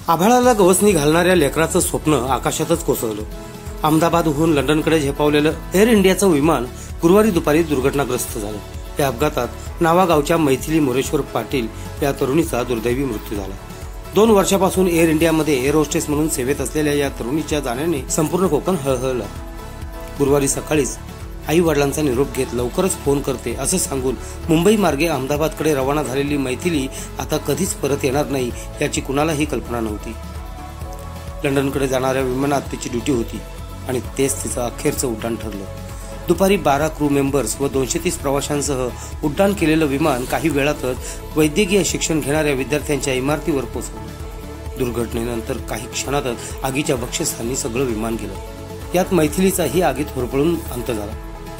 आभाळाला गवसणी घालणाऱ्या लेकराचं स्वप्न आकाशातच कोसळलं। अहमदाबादहून लंडनकडे झेपावलेलं एअर इंडियाचं विमान गुरुवारी दुपारी दुर्घटनाग्रस्त झालं। या अपघातात नावागावच्या मैथिली मोरेश्वर पाटील या तरुणीचा दुर्दैवी मृत्यू झाला। 2 वर्षापासून एअर इंडियामध्ये एअर होस्टेस म्हणून सेवेत असलेल्या या तरुणीच्या जाण्याने संपूर्ण कोकण हळहळलं। गुरुवारी सकाळीच आई वडिलांचा निरोप घेत लवकरच फोन करते असं सांगून मुंबई मार्गे अहमदाबादकडे रवाना झालेली मैथिली आता कधीच परत येणार नाही याची कुणालाही कल्पना नव्हती। लंडनकडे जाणाऱ्या विमानात तिची ड्युटी होती आणि तेच तिचं अखेरचं उड्डाण ठरलं। दुपारी 12 क्रू मेंबर्स व 230 प्रवाशांसह उड्डाण केलेलं विमान काही वेळातच वैद्यकीय शिक्षण घेणाऱ्या विद्यार्थ्यांच्या इमारतीवर पोहोचलं। दुर्घटनेनंतर काही क्षणातच आगीच्या बक्षस्थानी सगळं विमान गेलं। यात मैथिलीचाही आगीत होरपळून अंत झाला।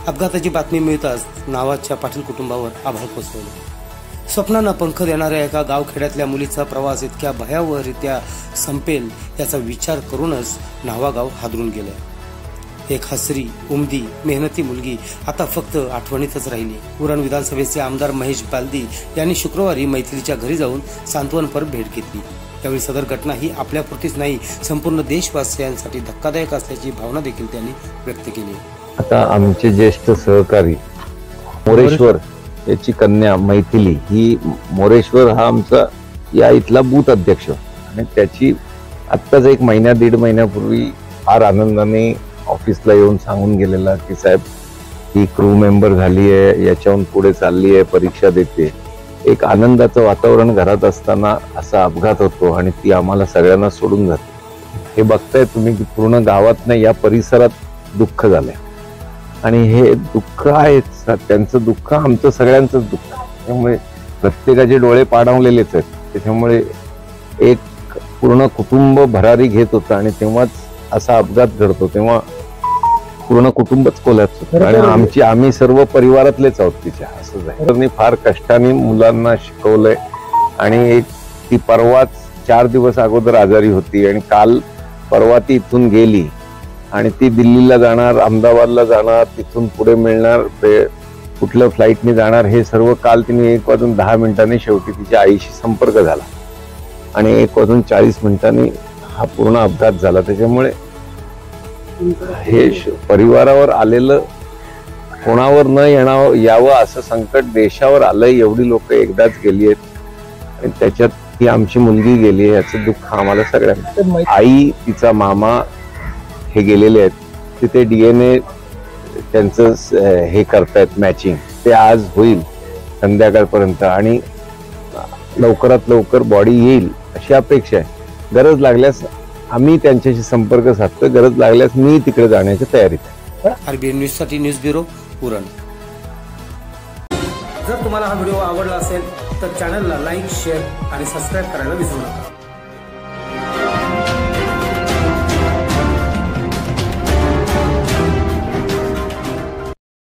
अपघाताची बातमी मिळताच नावाच्या पाटील कुटुंबावर आभाळ कोसळलं। स्वप्नांना पंख देणाऱ्या एका गावखेड्यातल्या मुलीचा प्रवास इतक्या भयावहरित्या संपेल याचा विचार करूनच नावागाव हादरून गेलं। एक हसरी उमदी मेहनती मुलगी आता फक्त आठवणीतच राहिली। उरण विधानसभेचे आमदार महेश बालदी यांनी शुक्रवारी मैथिलीच्या घरी जाऊन सांत्वनपर भेट घेतली। त्यावेळी सदर घटना ही आपल्यापुरतीच नाही संपूर्ण देशवासियांसाठी धक्कादायक असल्याची भावना देखील त्यांनी व्यक्त केली। आता आमचे ज्येष्ठ सहकारी मोरेश्वर याची कन्या मैथिली ही मोरेश्वर हा आमचा या इथला बूथ अध्यक्ष आणि त्याची आत्ताच 1 महिना 1.5 महिन्यापूर्वी फार आनंदाने ऑफिसला येऊन सांगून गेलेला की साहेब ही क्रू मेंबर झाली आहे, याच्याहून पुढे चालली आहे, परीक्षा देते। एक आनंदाचं वातावरण घरात असताना असा अपघात होतो आणि ती आम्हाला सगळ्यांना सोडून जाते। हे बघताय तुम्ही की पूर्ण गावात नाही या परिसरात दुःख झालंय आणि हे दुःख आहे त्यांचं दुःख आमचं सगळ्यांचंच दुःख। त्यामुळे प्रत्येकाचे डोळे पाडावलेलेच आहेत। त्याच्यामुळे एक पूर्ण कुटुंब भरारी घेत होतं आणि तेव्हाच असा अपघात घडतो तेव्हा पूर्ण कुटुंबच कोलॅप्स होतं आणि आम्ही सर्व परिवारातलेच आहोत तिच्या। असं आहे फार कष्टाने मुलांना शिकवलंय आणि ती परवाच 4 दिवस अगोदर आजारी होती आणि काल परवा ती इथून गेली आणि ती दिल्लीला जाणार, अहमदाबादला जाणार, तिथून पुढे मिळणार कुठल्या फ्लाईटने जाणार हे सर्व काल तिने 1:10 शेवटी तिच्या आईशी संपर्क झाला आणि 1:40 हा पूर्ण अपघात झाला। त्याच्यामुळे हे परिवारावर आलेलं कोणावर न यावं असं संकट देशावर आलंय। एवढी लोक एकदाच गेली आहेत आणि त्याच्यात ती आमची मुलगी गेली आहे याचं दुःख आम्हाला सगळ्यांना। आई तिचा मामा हे गेलेले आहेत तिथे DNA त्यांचं हे करतायत मॅचिंग, ते आज होईल संध्याकाळपर्यंत आणि लवकरात लवकर बॉडी येईल अशी अपेक्षा आहे। गरज लागल्यास आम्ही त्यांच्याशी संपर्क साधतो, गरज लागल्यास मी तिकडे जाण्याच्या तयारीत आहे। RBN न्यूज साठी न्यूज ब्युरो उरण। जर तुम्हाला हा व्हिडिओ आवडला असेल तर चॅनलला लाईक, शेअर आणि सबस्क्राईब करायला विसरू नका।